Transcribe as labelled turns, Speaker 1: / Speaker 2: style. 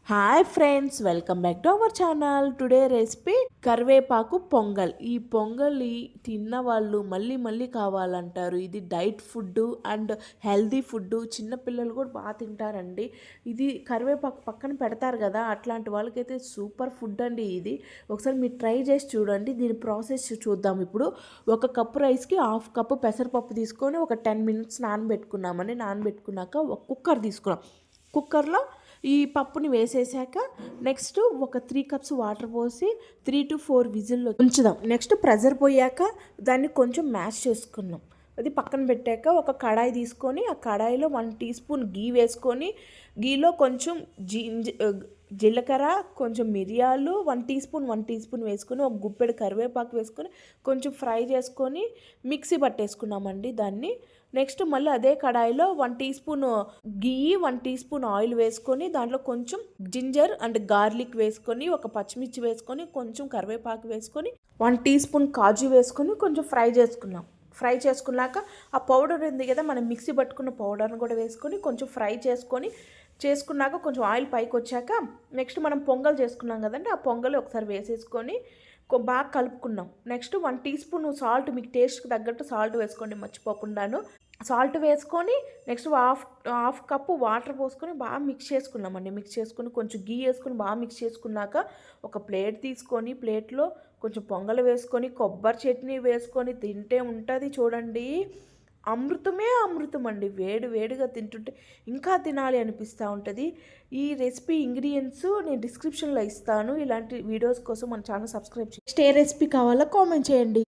Speaker 1: Hi friends, welcome back to our channel. Today recipe కరివేపాకు పొంగల్. ఈ పొంగల్ తిన్న వాళ్ళు మళ్ళీ మళ్ళీ కావాలంటారు. ఇది diet food and healthy food. చిన్నపిల్లలు కూడా బాగా తింటారండి. ఇది కరివేపాకు పక్కన పెడతారు కదా, అట్లాంటి వాళ్ళకైతే సూపర్ ఫుడ్ అండి ఇది. ఒకసారి మీరు ట్రై చేసి చూడండి. దీని ప్రాసెస్ చూద్దాం. ఇప్పుడు ఒక కప్పు రైస్కి హాఫ్ కప్పు పెసరపప్పు తీసుకొని ఒక 10 మినిట్స్ నానబెట్టుకున్నామని. నానబెట్టుకున్నాక ఒక కుక్కర్ తీసుకున్నాం. కుక్కర్లో ఈ పప్పుని వేసేసాక నెక్స్ట్ ఒక 3 కప్స్ వాటర్ పోసి 3 to 4 విజిల్లో ఉంచుదాం. నెక్స్ట్ ప్రెజర్ పోయాక దాన్ని కొంచెం మ్యాష్ చేసుకున్నాం. అది పక్కన పెట్టాక ఒక కడాయి తీసుకొని ఆ కడాయిలో 1 టీ స్పూన్ గీ వేసుకొని, గీలో కొంచెం జీలకర్ర, కొంచెం మిరియాలు 1 టీ స్పూన్ వేసుకొని, ఒక గుప్పెడు కరివేపాకు వేసుకొని కొంచెం ఫ్రై చేసుకొని మిక్సీ పట్టేసుకున్నామండి దాన్ని. నెక్స్ట్ మళ్ళీ అదే కడాయిలో 1 టీ స్పూన్ గీ, 1 టీ స్పూన్ ఆయిల్ వేసుకొని దాంట్లో కొంచెం జింజర్ అండ్ గార్లిక్ వేసుకొని, ఒక పచ్చిమిర్చి వేసుకొని, కొంచెం కరివేపాకు వేసుకొని, 1 టీ స్పూన్ కాజు వేసుకొని కొంచెం ఫ్రై చేసుకున్నాం. ఫ్రై చేసుకున్నాక ఆ పౌడర్ ఉంది కదా, మనం మిక్సీ పట్టుకున్న పౌడర్ని కూడా వేసుకొని కొంచెం ఫ్రై చేసుకున్నాక కొంచెం ఆయిల్ పైకి వచ్చాక నెక్స్ట్ మనం పొంగల్ చేసుకున్నాం కదండి, ఆ పొంగల్ ఒకసారి వేసేసుకొని బాగా కలుపుకున్నాం. నెక్స్ట్ 1 టీ స్పూన్ సాల్ట్, మీకు టేస్ట్కి తగ్గట్టు సాల్ట్ వేసుకోండి మర్చిపోకుండాను. సాల్ట్ వేసుకొని నెక్స్ట్ హాఫ్ కప్పు వాటర్ పోసుకొని బాగా మిక్స్ చేసుకున్నామండి. మిక్స్ చేసుకుని కొంచెం గీ వేసుకొని బాగా మిక్స్ చేసుకున్నాక ఒక ప్లేట్ తీసుకొని ప్లేట్లో కొంచెం పొంగల్ వేసుకొని కొబ్బరి చట్నీ వేసుకొని తింటే ఉంటుంది చూడండి, అమృతమే అమృతం అండి. వేడిగా తింటుంటే ఇంకా తినాలి అనిపిస్తూ ఉంటుంది. ఈ రెసిపీ ఇంగ్రీడియంట్స్ నేను డిస్క్రిప్షన్లో ఇస్తాను. ఇలాంటి వీడియోస్ కోసం మన ఛానల్ సబ్స్క్రైబ్ చేయండి. నెక్స్ట్ ఏ రెసిపీ కావాలో కామెంట్ చేయండి.